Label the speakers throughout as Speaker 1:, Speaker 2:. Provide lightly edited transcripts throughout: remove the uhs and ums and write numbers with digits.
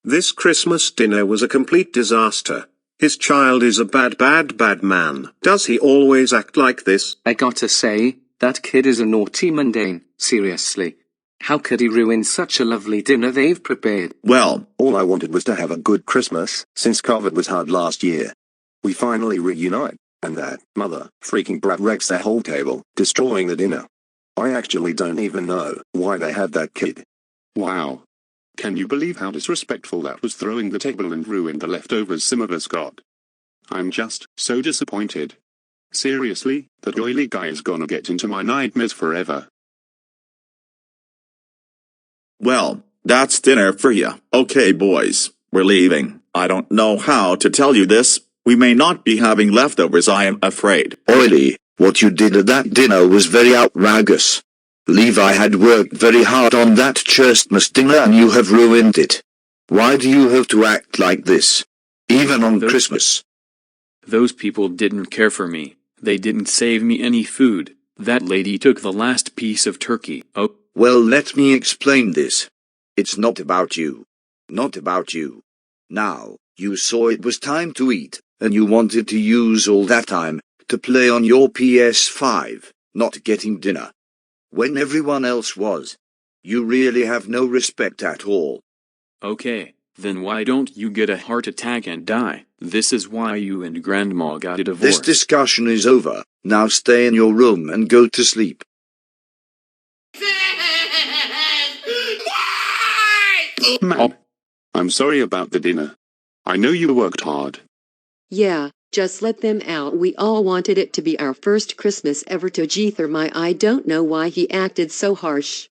Speaker 1: This Christmas dinner was a complete disaster. His child is a bad man. Does he always act like this?
Speaker 2: I gotta say, that kid is a naughty mundane, seriously. How could he ruin such a lovely dinner they've prepared?
Speaker 3: Well, all I wanted was to have a good Christmas, since COVID was hard last year. We finally reunite, and that mother freaking brat wrecks the whole table, destroying the dinner. I actually don't even know why they had that kid.
Speaker 4: Wow. Can you believe how disrespectful that was, throwing the table and ruined the leftovers some of us got? I'm just so disappointed. Seriously, that oily guy is gonna get into my nightmares forever.
Speaker 5: Well, that's dinner for you. Okay boys, we're leaving. I don't know how to tell you this. We may not be having leftovers, I am afraid.
Speaker 6: Oily, what you did at that dinner was very outrageous. Levi had worked very hard on that Christmas dinner and you have ruined it. Why do you have to act like this? Even on Christmas.
Speaker 7: Those people didn't care for me. They didn't save me any food. That lady took the last piece of turkey. Oh.
Speaker 6: Well, let me explain this. It's not about you. Not about you. Now, you saw it was time to eat, and you wanted to use all that time to play on your PS5, not getting dinner. When everyone else was. You really have no respect at all.
Speaker 7: Okay, then why don't you get a heart attack and die? This is why you and Grandma got a divorce.
Speaker 6: This discussion is over. Now stay in your room and go to sleep.
Speaker 4: Mom, I'm sorry about the dinner. I know you worked hard.
Speaker 8: Yeah, just let them out. We all wanted it to be our first Christmas ever to I don't know why he acted so harsh.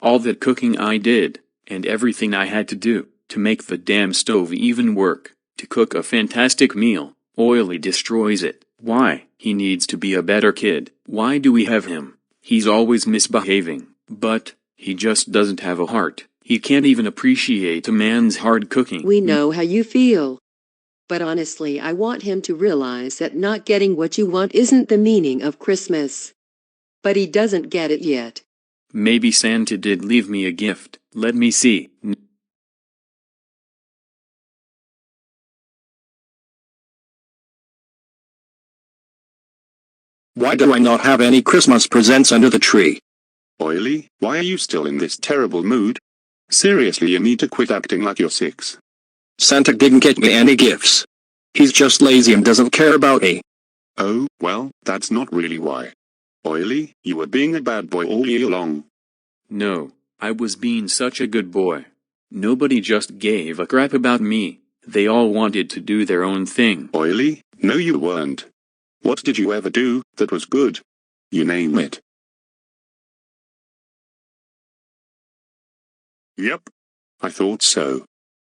Speaker 7: All that cooking I did, and everything I had to do, to make the damn stove even work, to cook a fantastic meal, Oily destroys it. Why? He needs to be a better kid. Why do we have him? He's always misbehaving, but he just doesn't have a heart. He can't even appreciate a man's hard cooking.
Speaker 8: We know how you feel. But honestly, I want him to realize that not getting what you want isn't the meaning of Christmas. But he doesn't get it yet.
Speaker 7: Maybe Santa did leave me a gift. Let me see.
Speaker 3: Why do I not have any Christmas presents under the tree?
Speaker 4: Oily, why are you still in this terrible mood? Seriously, you need to quit acting like you're 6.
Speaker 3: Santa didn't get me any gifts. He's just lazy and doesn't care about me.
Speaker 4: Oh, well, that's not really why. Oily, you were being a bad boy all year long.
Speaker 7: No, I was being such a good boy. Nobody just gave a crap about me. They all wanted to do their own thing.
Speaker 4: Oily, no you weren't. What did you ever do that was good? You name it. Yep. I thought so.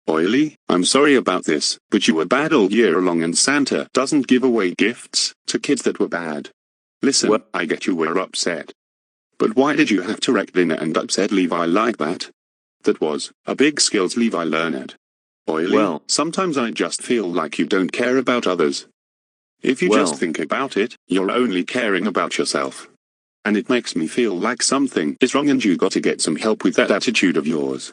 Speaker 4: Oily, I'm sorry about this, but you were bad all year long and Santa doesn't give away gifts to kids that were bad. Listen,
Speaker 7: what?
Speaker 4: I get you were upset. But why did you have to wreck dinner and upset Levi like that? That was a big skills Levi learned. Oily,
Speaker 7: well,
Speaker 4: sometimes I just feel like you don't care about others. If you just think about it, you're only caring about yourself. And it makes me feel like something is wrong and you gotta get some help with that attitude of yours.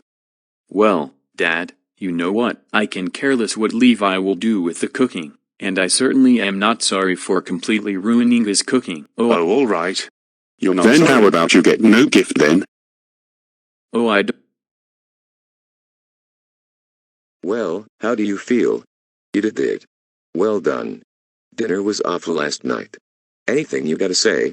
Speaker 7: Well, Dad, you know what? I can care less what Levi will do with the cooking, and I certainly am not sorry for completely ruining his cooking.
Speaker 4: Oh, alright. You're not
Speaker 3: Then
Speaker 4: sorry.
Speaker 3: how about you get no gift then?
Speaker 7: Oh, I don't.
Speaker 9: Well, how do you feel? You did it. Well done. Dinner was awful last night. Anything you gotta say?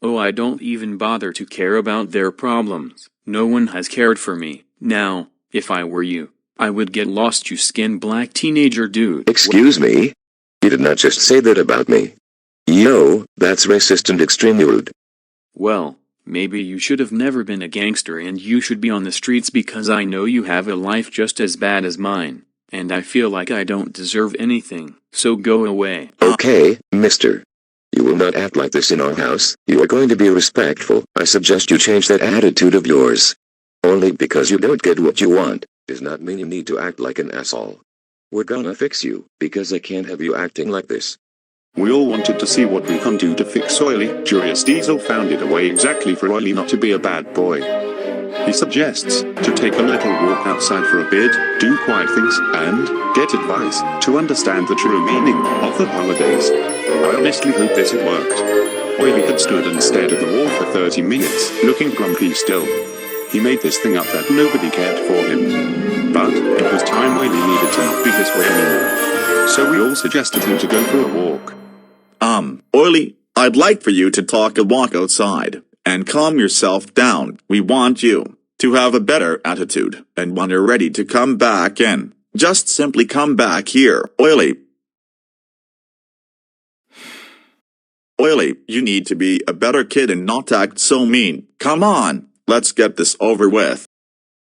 Speaker 7: Oh, I don't even bother to care about their problems. No one has cared for me. Now, if I were you, I would get lost, you skin black teenager dude.
Speaker 9: Excuse me? You did not just say that about me. Yo, that's racist and extremely rude.
Speaker 7: Well, maybe you should have never been a gangster and you should be on the streets because I know you have a life just as bad as mine. And I feel like I don't deserve anything, so go away.
Speaker 9: Okay, mister. You will not act like this in our house. You are going to be respectful. I suggest you change that attitude of yours. Only because you don't get what you want, does not mean you need to act like an asshole. We're gonna fix you, because I can't have you acting like this.
Speaker 4: We all wanted to see what we can do to fix Oily. Julius Diesel found it a way exactly for Oily not to be a bad boy. He suggests to take a little walk outside for a bit, do quiet things, and get advice to understand the true meaning of the holidays. I honestly hope this had worked. Oily had stood and stared at the wall for 30 minutes, looking grumpy still. He made this thing up that nobody cared for him. But it was time Oily needed to not be this way anymore. So we all suggested him to go for a walk.
Speaker 5: Oily, I'd like for you to talk a walk outside, and calm yourself down. We want you to have a better attitude, and when you're ready to come back in, just simply come back here, Oily. Oily, you need to be a better kid and not act so mean. Come on, let's get this over with.